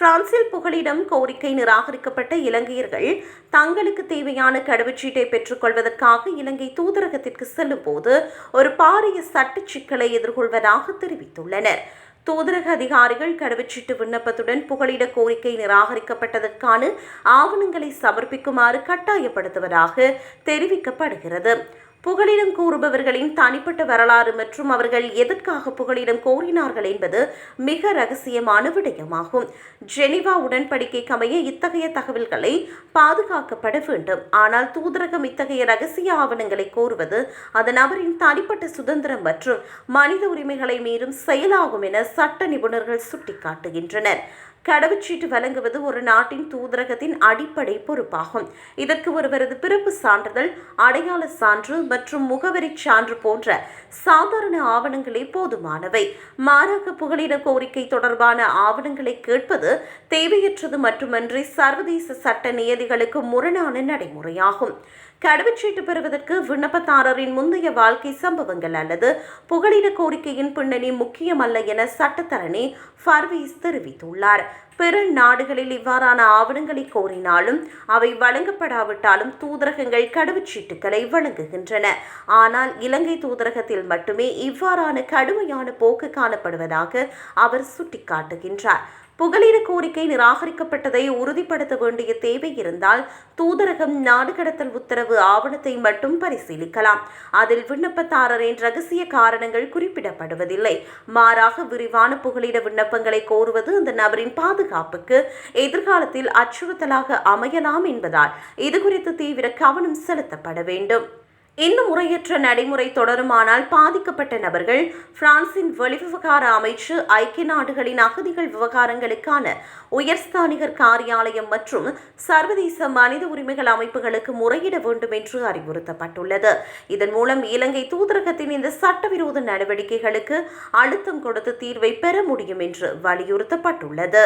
பிரான்சில் புகலிடம் கோரிக்கை நிராகரிக்கப்பட்ட இலங்கையர்கள் தங்களுக்கு தேவையான கடவுச்சீட்டை பெற்றுக்கொள்வதற்காக இலங்கை தூதரகத்திற்கு செல்லும் போது ஒரு பாரிய சட்ட சிக்கலை எதிர்கொள்வதாக தெரிவித்துள்ளனர். தூதரக அதிகாரிகள் கடவுச்சீட்டு விண்ணப்பத்துடன் புகலிட கோரிக்கை நிராகரிக்கப்பட்டதற்கான ஆவணங்களை சமர்ப்பிக்குமாறு கட்டாயப்படுத்துவதாக தெரிவிக்கப்படுகிறது. புகலிடம் கோருபவர்களின் தனிப்பட்ட வரலாறு மற்றும் அவர்கள் எதற்காக புகலிடம் கோரினார்கள் என்பது மிக ரகசியமான விடயமாகும். ஜெனீவா உடன்படிக்கைக்கு அமைய இத்தகைய தகவல்களை பாதுகாக்கப்பட வேண்டும். ஆனால் தூதரகம் இத்தகைய ரகசிய ஆவணங்களை கோருவது அந்த நபரின் தனிப்பட்ட சுதந்திரம் மற்றும் மனித உரிமைகளை மீறும் செயலாகும் என சட்ட நிபுணர்கள் சுட்டிக்காட்டுகின்றனர். கடவுச்சீட்டு வழங்குவது ஒரு நாட்டின் தூதரகத்தின் அடிப்படை பொறுப்பாகும். இதற்கு ஒருவரது பிறப்பு சான்றிதழ், அடையாள சான்று மற்றும் முகவரி சான்று போன்ற சாதாரண ஆவணங்களே போதுமானவை. மாறாக புகலிட கோரிக்கை தொடர்பான ஆவணங்களை கேட்பது தேவையற்றது மட்டுமன்றி சர்வதேச சட்ட நியதிகளுக்கு முரணான நடைமுறையாகும். கடவுச்சீட்டு பெறுவதற்கு விண்ணப்பதாரரின் முந்தைய வாழ்க்கை சம்பவங்கள் அல்லது புகலிட கோரிக்கையின் பின்னணி முக்கியமல்ல என சட்டத்தரணி ஃபர்வீஸ் தெரிவித்துள்ளார். பிற நாடுகளில் இவ்வாறான ஆவணங்களை கோரினாலும் அவை வழங்கப்படாவிட்டாலும் தூதரகங்கள் கடவுச்சீட்டுகளை வழங்குகின்றன. ஆனால் இலங்கை தூதரகத்தில் மட்டுமே இவ்வாறான கடுமையான போக்கு காணப்படுவதாக அவர் சுட்டிக்காட்டுகின்றார். புகலிட கோரிக்கை நிராகரிக்கப்பட்டதை உறுதிப்படுத்த வேண்டிய தேவை இருந்தால் தூதரகம் நாடு கடத்தல் உத்தரவு ஆவணத்தை மட்டும் பரிசீலிக்கலாம். அதில் விண்ணப்பதாரரின் ரகசிய காரணங்கள் குறிப்பிடப்படுவதில்லை. மாறாக விரிவான புகலிட விண்ணப்பங்களை கோருவது அந்த நபரின் பாதுகாப்புக்கு எதிர்காலத்தில் அச்சுறுத்தலாக அமையலாம் என்பதால் இதுகுறித்து தீவிர கவனம் செலுத்தப்பட வேண்டும். இந்த முறையற்ற நடைமுறை தொடருமானால் பாதிக்கப்பட்ட நபர்கள் பிரான்சின் வெளிவிவகார அமைச்சு, ஐக்கிய நாடுகளின் அகதிகள் விவகாரங்களுக்கான உயர்ஸ்தானிகர் காரியாலயம் மற்றும் சர்வதேச மனித உரிமைகள் அமைப்புகளுக்கு முறையிட வேண்டும் என்று அறிவுறுத்தப்பட்டுள்ளது. இதன் மூலம் இலங்கை தூதரகத்தின் இந்த சட்டவிரோத நடவடிக்கைகளுக்கு அழுத்தம் கொடுத்து தீர்வை பெற முடியும் என்று வலியுறுத்தப்பட்டுள்ளது.